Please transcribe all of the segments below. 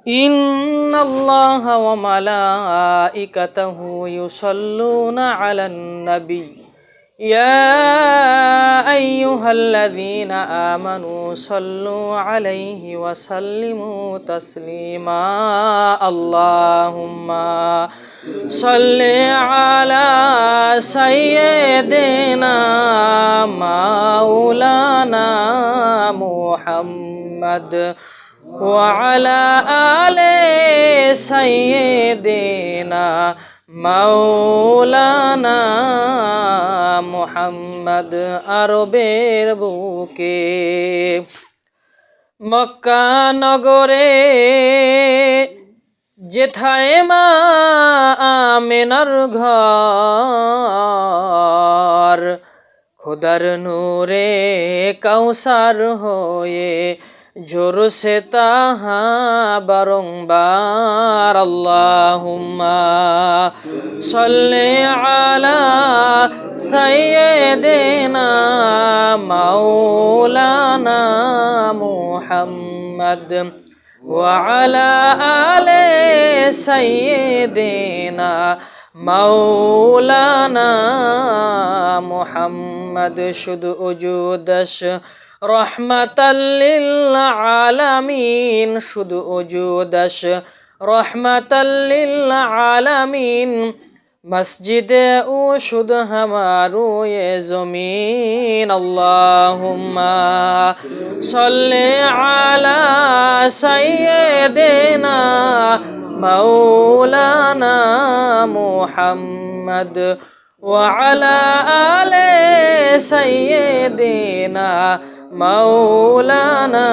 إن الله وملائكته يصلون على النبي يا أيها الذين آمنوا صلوا عليه وسلموا تسليما اللهم صل على سيدنا مولانا محمد وعلى آل سيدنا মাওলানা মুহাম্মদ আরবের বুকে মক্কা নগরে যেথায় মা আমেনার ঘর খোদার নূরে কাউসার হয়ে ঝরছে তাহা বারংবার আল্লাহুম্মা সাল্লি আলা সাইয়্যিদিনা মাওলানা মুহাম্মদ ওয়া আলা আলি সাইয়্যিদিনা মাওলানা মুহাম্মদ শুধু ওজুদাস রহমাতাল লিল আলামিন শুধু ওজুদাস রহমাতাল লিল আলামিন মসজিদে ও শুধু হামারো এ জমিন আল্লাহুম্মা সাল্লি আলা সাইয়্যিদিনা মাওলানা মুহাম্মদ ওয়া আলা আলি সাইয়্যিদিনা মাওলানা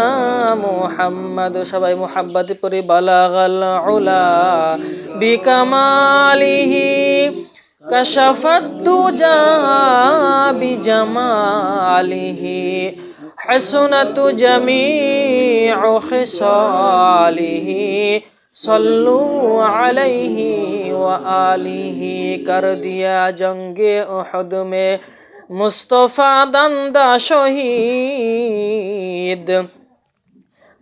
মুহাম্মদ সবাই মুহাব্বত পড়ি বালাগাল উলা বিকামালিহি কাশাফাত দুজা বিজামালিহি হাসনাতু জামিউ খিসালিহি সল্লু আলাইহি ওয়া আলিহি কর দিয়া জঙ্গে উহুদ মে मुस्तफ़ा दंदा शहीद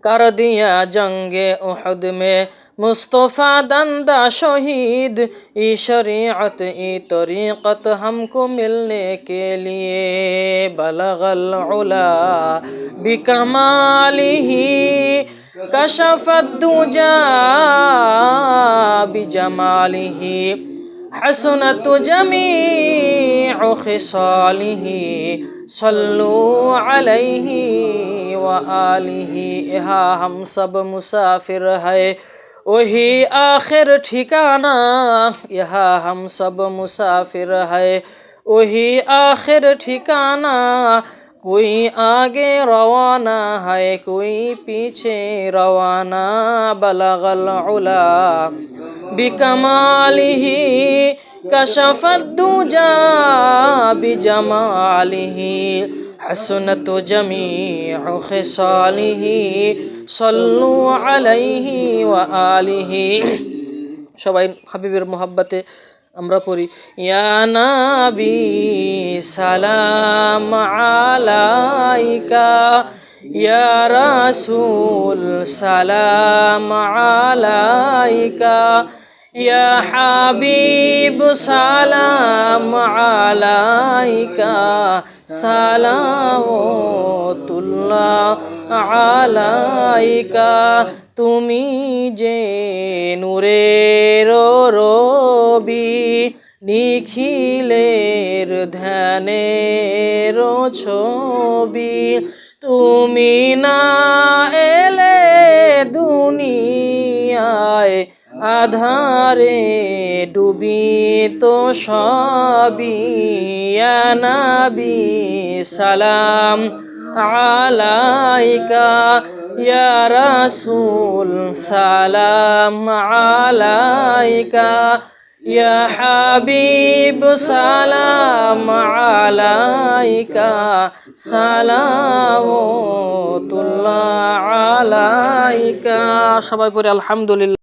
कर दिया जंगे उहद में मुस्तफ़ा दंदा शहीद ई शरीअत ई तरीक़त हमको मिलने के लिए बलगल उला बिकमालिही कशफत दुजा बिजमालिही हसनत जमीउ खिसालिही सल्लू अलैहि व आलिही यहाँ हम सब मुसाफिर है वही आखिर ठिकाना यहाँ हम सब मुसाफिर है वही आखिर ठिकाना कोई आगे रवाना है कोई पीछे रवाना बलगल उला बिकमालिही कशफत दुजा बिजमालिही हसनत जमीउ खिसालिही सल्लु अलैहि व आलिही সবাই হাবিবের মোহাব্বতে আমরা পড়ি ইয়া নবী সালাম আলাইকা ইয়া রাসূল সালাম আলাইকা ইয়া হাবিব সালাম আলাইকা সালাওয়াতুল্লাহ আলাইকা তুমি যে নূরের রবি নিখিলের ধ্যানের ছবি তুমি না এলে দুনিয়ায় আধারে ডুবি তো সবই ইয়া নবী সালাম আলাইকা ইয়া রাসূল সালাম আলাইকা ইয়া হাবিব সালাম আলাইকা সালাওয়াতুল্লাহ আলাইকা সবাই পড়ে আলহামদুলিল্লাহ।